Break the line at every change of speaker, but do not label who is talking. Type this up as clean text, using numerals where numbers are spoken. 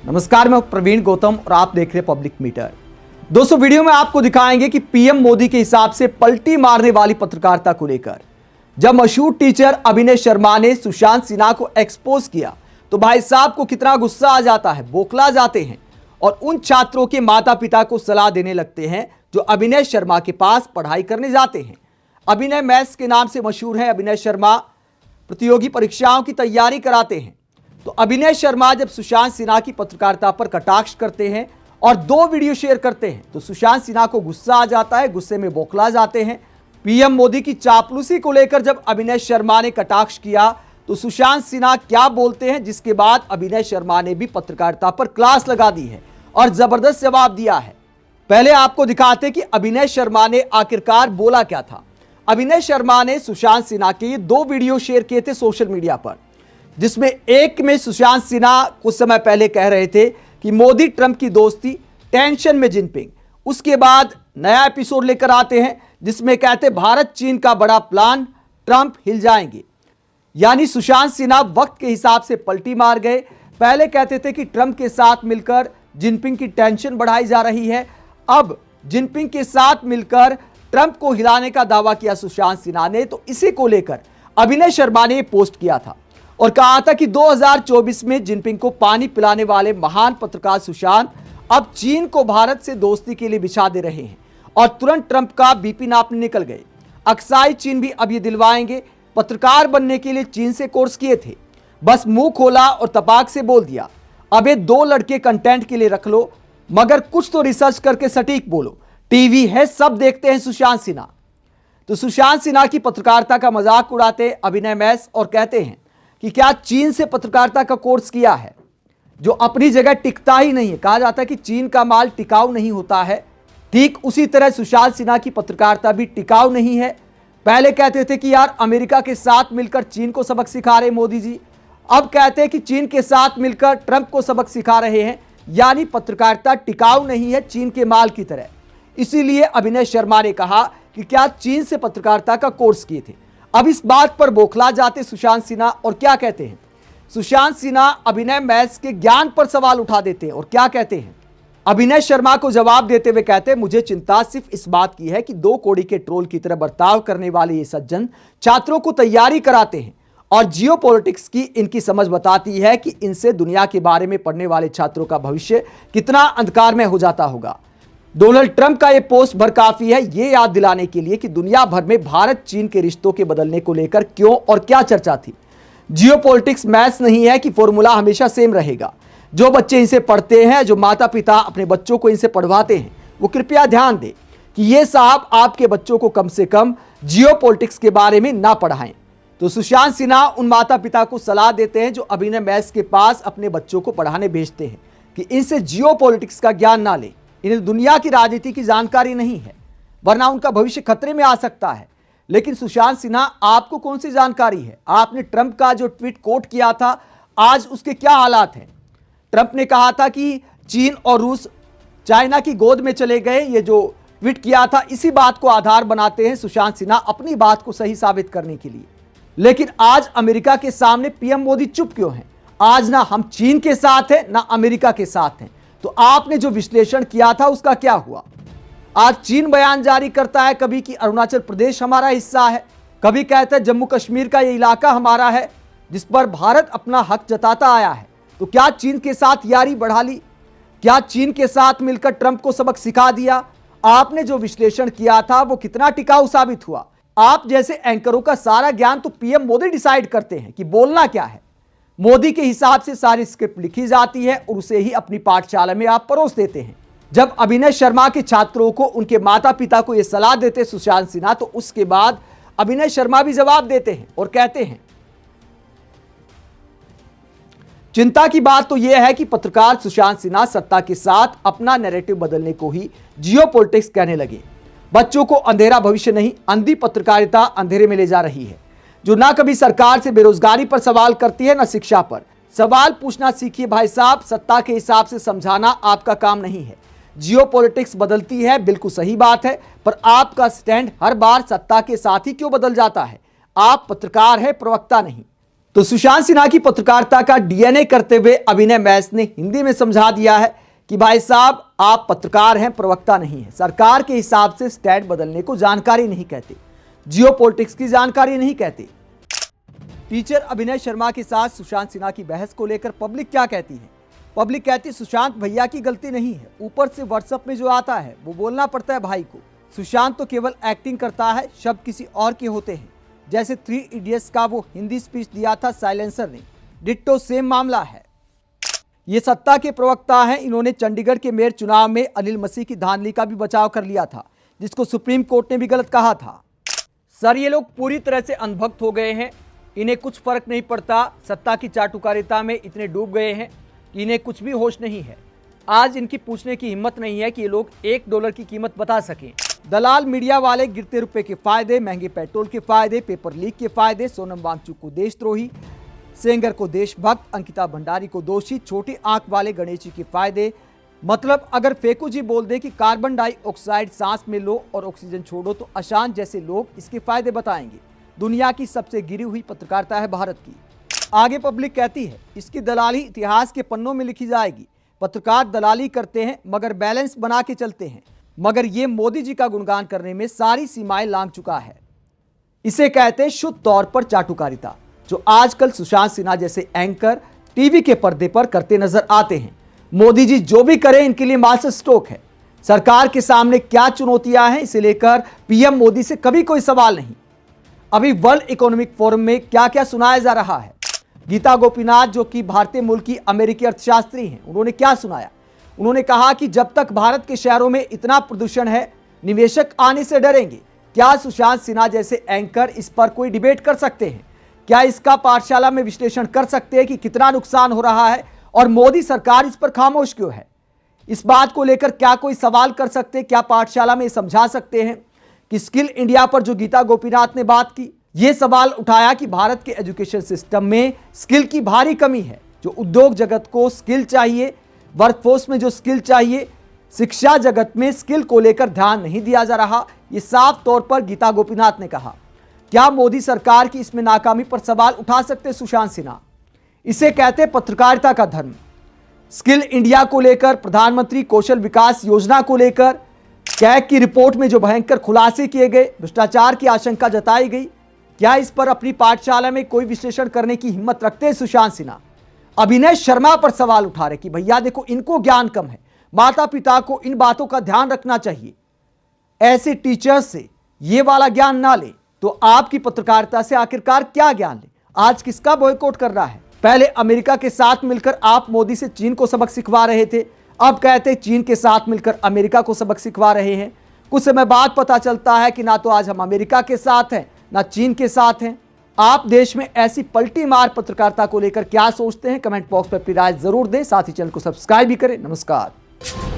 नमस्कार, मैं प्रवीण गौतम और आप देख रहे हैं पब्लिक मीटर। दोस्तों, वीडियो में आपको दिखाएंगे कि पीएम मोदी के हिसाब से पलटी मारने वाली पत्रकारिता को लेकर जब मशहूर टीचर अभिनय शर्मा ने सुशांत सिन्हा को एक्सपोज किया तो भाई साहब को कितना गुस्सा आ जाता है, बौखला जाते हैं और उन छात्रों के माता पिता को सलाह देने लगते हैं जो अभिनय शर्मा के पास पढ़ाई करने जाते हैं। अभिनय मैथ्स के नाम से मशहूर है। अभिनय शर्मा प्रतियोगी परीक्षाओं की तैयारी कराते हैं। तो अभिनय शर्मा जब सुशांत सिन्हा की पत्रकारिता पर कटाक्ष करते हैं और 2 वीडियो शेयर करते हैं तो सुशांत सिन्हा को गुस्सा आ जाता है, गुस्से में बौखला जाते हैं। पीएम मोदी की चापलूसी को लेकर जब अभिनय शर्मा ने कटाक्ष किया तो सुशांत सिन्हा क्या बोलते हैं, जिसके बाद अभिनय शर्मा ने भी पत्रकारिता पर क्लास लगा दी है और जबरदस्त जवाब दिया है। पहले आपको दिखाते कि अभिनय शर्मा ने आखिरकार बोला क्या था। अभिनय शर्मा ने सुशांत सिन्हा के ये 2 वीडियो शेयर किए थे सोशल मीडिया पर, जिसमें एक में सुशांत सिन्हा कुछ समय पहले कह रहे थे कि मोदी ट्रंप की दोस्ती, टेंशन में जिनपिंग। उसके बाद नया एपिसोड लेकर आते हैं जिसमें कहते भारत चीन का बड़ा प्लान, ट्रंप हिल जाएंगे। यानी सुशांत सिन्हा वक्त के हिसाब से पलटी मार गए। पहले कहते थे कि ट्रंप के साथ मिलकर जिनपिंग की टेंशन बढ़ाई जा रही है, अब जिनपिंग के साथ मिलकर ट्रंप को हिलाने का दावा किया सुशांत सिन्हा ने। तो इसी को लेकर अभिनय शर्मा ने पोस्ट किया था और कहा था कि 2024 में जिनपिंग को पानी पिलाने वाले महान पत्रकार सुशांत अब चीन को भारत से दोस्ती के लिए बिछा दे रहे हैं और तुरंत ट्रंप का बीपी नापने निकल गए। अक्साई चीन भी अब ये दिलवाएंगे। पत्रकार बनने के लिए चीन से कोर्स किए थे, बस मुंह खोला और तपाक से बोल दिया अब ये 2 लड़के कंटेंट के लिए रख लो, मगर कुछ तो रिसर्च करके सटीक बोलो। टीवी है, सब देखते हैं सुशांत सिन्हा। तो सुशांत सिन्हा की पत्रकारिता का मजाक उड़ाते अभिनय मैथ्स और कहते हैं कि क्या चीन से पत्रकारिता का कोर्स किया है, जो अपनी जगह टिकता ही नहीं है। कहा जाता है कि चीन का माल टिकाऊ नहीं होता है, ठीक उसी तरह सुशांत सिन्हा की पत्रकारिता भी टिकाऊ नहीं है। पहले कहते थे कि यार अमेरिका के साथ मिलकर चीन को सबक सिखा रहे मोदी जी, अब कहते हैं कि चीन के साथ मिलकर ट्रंप को सबक सिखा रहे हैं। यानी पत्रकारिता टिकाऊ नहीं है, चीन के माल की तरह। इसीलिए अभिनय शर्मा ने कहा कि क्या चीन से पत्रकारिता का कोर्स किए थे। अब इस बात पर बौखला जाते सुशांत सिन्हा और क्या कहते हैं। सुशांत सिन्हा अभिनय मैथ्स के ज्ञान पर सवाल उठा देते हैं और क्या कहते हैं। अभिनय शर्मा को जवाब देते हुए कहते हैं, मुझे चिंता सिर्फ इस बात की है कि 2 कौड़ी के ट्रोल की तरह बर्ताव करने वाले ये सज्जन छात्रों को तैयारी कराते हैं और जियो पॉलिटिक्स की इनकी समझ बताती है कि इनसे दुनिया के बारे में पढ़ने वाले छात्रों का भविष्य कितना अंधकार में हो जाता होगा। डोनाल्ड ट्रंप का यह पोस्ट भर काफी है ये याद दिलाने के लिए कि दुनिया भर में भारत चीन के रिश्तों के बदलने को लेकर क्यों और क्या चर्चा थी। जियोपॉलिटिक्स मैथ्स नहीं है कि फॉर्मूला हमेशा सेम रहेगा। जो बच्चे इनसे पढ़ते हैं, जो माता पिता अपने बच्चों को इनसे पढ़वाते हैं, वो कृपया ध्यान दें कि ये साहब आपके बच्चों को कम से कम जियोपॉलिटिक्स के बारे में ना पढ़ाएं। तो सुशांत सिन्हा उन माता पिता को सलाह देते हैं जो अभिनय मैथ्स के पास अपने बच्चों को पढ़ाने भेजते हैं कि इनसे जियोपॉलिटिक्स का ज्ञान ना लें, इन्हें दुनिया की राजनीति की जानकारी नहीं है, वरना उनका भविष्य खतरे में आ सकता है। लेकिन सुशांत सिन्हा, आपको कौन सी जानकारी है? आपने ट्रंप का जो ट्वीट कोट किया था, आज उसके क्या हालात हैं? ट्रंप ने कहा था कि चीन और रूस चाइना की गोद में चले गए। ये जो ट्वीट किया था, इसी बात को आधार बनाते हैं सुशांत सिन्हा अपनी बात को सही साबित करने के लिए। लेकिन आज अमेरिका के सामने पीएम मोदी चुप क्यों हैं? आज ना हम चीन के साथ हैं ना अमेरिका के साथ हैं। तो आपने जो विश्लेषण किया था उसका क्या हुआ? आज चीन बयान जारी करता है कभी कि अरुणाचल प्रदेश हमारा हिस्सा है, कभी कहता है जम्मू कश्मीर का ये इलाका हमारा है जिस पर भारत अपना हक जताता आया है। तो क्या चीन के साथ यारी बढ़ा ली? क्या चीन के साथ मिलकर ट्रंप को सबक सिखा दिया? आपने जो विश्लेषण किया था वो कितना टिकाऊ साबित हुआ? आप जैसे एंकरों का सारा ज्ञान तो पीएम मोदी डिसाइड करते हैं कि बोलना क्या है। मोदी के हिसाब से सारी स्क्रिप्ट लिखी जाती है और उसे ही अपनी पाठशाला में आप परोस देते हैं। जब अभिनय शर्मा के छात्रों को उनके माता पिता को यह सलाह देते सुशांत सिन्हा, तो उसके बाद अभिनय शर्मा भी जवाब देते हैं और कहते हैं, चिंता की बात तो यह है कि पत्रकार सुशांत सिन्हा सत्ता के साथ अपना नैरेटिव बदलने को ही जियोपॉलिटिक्स कहने लगे। बच्चों को अंधेरा भविष्य नहीं, अंधी पत्रकारिता अंधेरे में ले जा रही है, जो ना कभी सरकार से बेरोजगारी पर सवाल करती है ना शिक्षा पर। सवाल पूछना सीखिए भाई साहब, सत्ता के हिसाब से समझाना आपका काम नहीं है। जियोपॉलिटिक्स बदलती है, बिल्कुल सही बात है, पर आपका स्टैंड हर बार सत्ता के साथ ही क्यों बदल जाता है? आप पत्रकार है, प्रवक्ता नहीं। तो सुशांत सिन्हा की पत्रकारिता का डीएनए करते हुए अभिनय मैस ने हिंदी में समझा दिया है कि भाई साहब, आप पत्रकार हैं, प्रवक्ता नहीं है। सरकार के हिसाब से स्टैंड बदलने को जानकारी नहीं कहते, जियोपॉलिटिक्स की जानकारी नहीं कहते। टीचर अभिनय शर्मा के साथ सुशांत सिन्हा की बहस को लेकर पब्लिक क्या कहती है? पब्लिक कहती है सुशांत भैया की गलती नहीं है, ऊपर से व्हाट्सएप में जो आता है वो बोलना पड़ता है भाई को। सुशांत तो केवल एक्टिंग करता है, शब्द किसी और के होते हैं। जैसे 3 इडियट्स का वो हिंदी स्पीच दिया था साइलेंसर ने, डिट्टो सेम मामला है। ये सत्ता के प्रवक्ता हैं। इन्होंने चंडीगढ़ के मेयर चुनाव में अनिल मसीह की धांधली का भी बचाव कर लिया था, जिसको सुप्रीम कोर्ट ने भी गलत कहा था। सर, ये लोग पूरी तरह से अंधभक्त हो गए हैं, इन्हें कुछ फर्क नहीं पड़ता। सत्ता की चाटुकारिता में इतने डूब गए हैं कि इन्हें कुछ भी होश नहीं है। आज इनकी पूछने की हिम्मत नहीं है कि ये लोग $1 की कीमत बता सकें। दलाल मीडिया वाले गिरते रुपए के फायदे, महंगे पेट्रोल के फायदे, पेपर लीक के फायदे, सोनम वांगचुक को देशद्रोही, सेंगर को देशभक्त, अंकिता भंडारी को दोषी, छोटी आंख वाले गणेश जी के फायदे। मतलब अगर फेकू जी बोल दे कि कार्बन डाइऑक्साइड सांस में लो और ऑक्सीजन छोड़ो तो अशांत जैसे लोग इसके फायदे बताएंगे। दुनिया की सबसे गिरी हुई पत्रकारिता है भारत की। आगे पब्लिक कहती है इसकी दलाली इतिहास के पन्नों में लिखी जाएगी। पत्रकार दलाली करते हैं मगर बैलेंस बना के चलते हैं। मगर ये मोदी जी का गुणगान करने में सारी सीमाएं लांघ चुका है। इसे कहते हैं शुद्ध तौर पर चाटुकारिता, जो आजकल सुशांत सिन्हा जैसे एंकर टीवी के पर्दे पर करते नजर आते हैं। मोदी जी जो भी करें इनके लिए मास्टर स्ट्रोक है। सरकार के सामने क्या चुनौतियां हैं, इसे लेकर पीएम मोदी से कभी कोई सवाल नहीं। अभी वर्ल्ड इकोनॉमिक फोरम में क्या क्या सुनाया जा रहा है? गीता गोपीनाथ, जो कि भारतीय मूल की अमेरिकी अर्थशास्त्री हैं, उन्होंने क्या सुनाया? उन्होंने कहा कि जब तक भारत के शहरों में इतना प्रदूषण है, निवेशक आने से डरेंगे। क्या सुशांत सिन्हा जैसे एंकर इस पर कोई डिबेट कर सकते हैं? क्या इसका पाठशाला में विश्लेषण कर सकते हैं कि कितना नुकसान हो रहा है और मोदी सरकार इस पर खामोश क्यों है? इस बात को लेकर क्या कोई सवाल कर सकते हैं? क्या पाठशाला में समझा सकते हैं कि स्किल इंडिया पर जो गीता गोपीनाथ ने बात की, यह सवाल उठाया कि भारत के एजुकेशन सिस्टम में स्किल की भारी कमी है। जो उद्योग जगत को स्किल चाहिए, वर्कफोर्स में जो स्किल चाहिए, शिक्षा जगत में स्किल को लेकर ध्यान नहीं दिया जा रहा। यह साफ तौर पर गीता गोपीनाथ ने कहा। क्या मोदी सरकार की इसमें नाकामी पर सवाल उठा सकते सुशांत सिन्हा? इसे कहते पत्रकारिता का धर्म। स्किल इंडिया को लेकर, प्रधानमंत्री कौशल विकास योजना को लेकर, कैग की रिपोर्ट में जो भयंकर खुलासे किए गए, भ्रष्टाचार की आशंका जताई गई, क्या इस पर अपनी पाठशाला में कोई विश्लेषण करने की हिम्मत रखते हैं सुशांत सिन्हा? अभिनय शर्मा पर सवाल उठा रहे कि भैया देखो, इनको ज्ञान कम है, माता पिता को इन बातों का ध्यान रखना चाहिए। ऐसे टीचर्स से ये वाला ज्ञान ना ले तो आपकी पत्रकारिता से आखिरकार क्या ज्ञान ले? आज किसका बॉयकॉट कर रहा है? पहले अमेरिका के साथ मिलकर आप मोदी से चीन को सबक सिखवा रहे थे, अब कहते चीन के साथ मिलकर अमेरिका को सबक सिखवा रहे हैं। कुछ समय बाद पता चलता है कि ना तो आज हम अमेरिका के साथ हैं ना चीन के साथ हैं। आप देश में ऐसी पलटी मार पत्रकारिता को लेकर क्या सोचते हैं? कमेंट बॉक्स में अपनी राय जरूर दें। साथ ही चैनल को सब्सक्राइब भी करें। नमस्कार।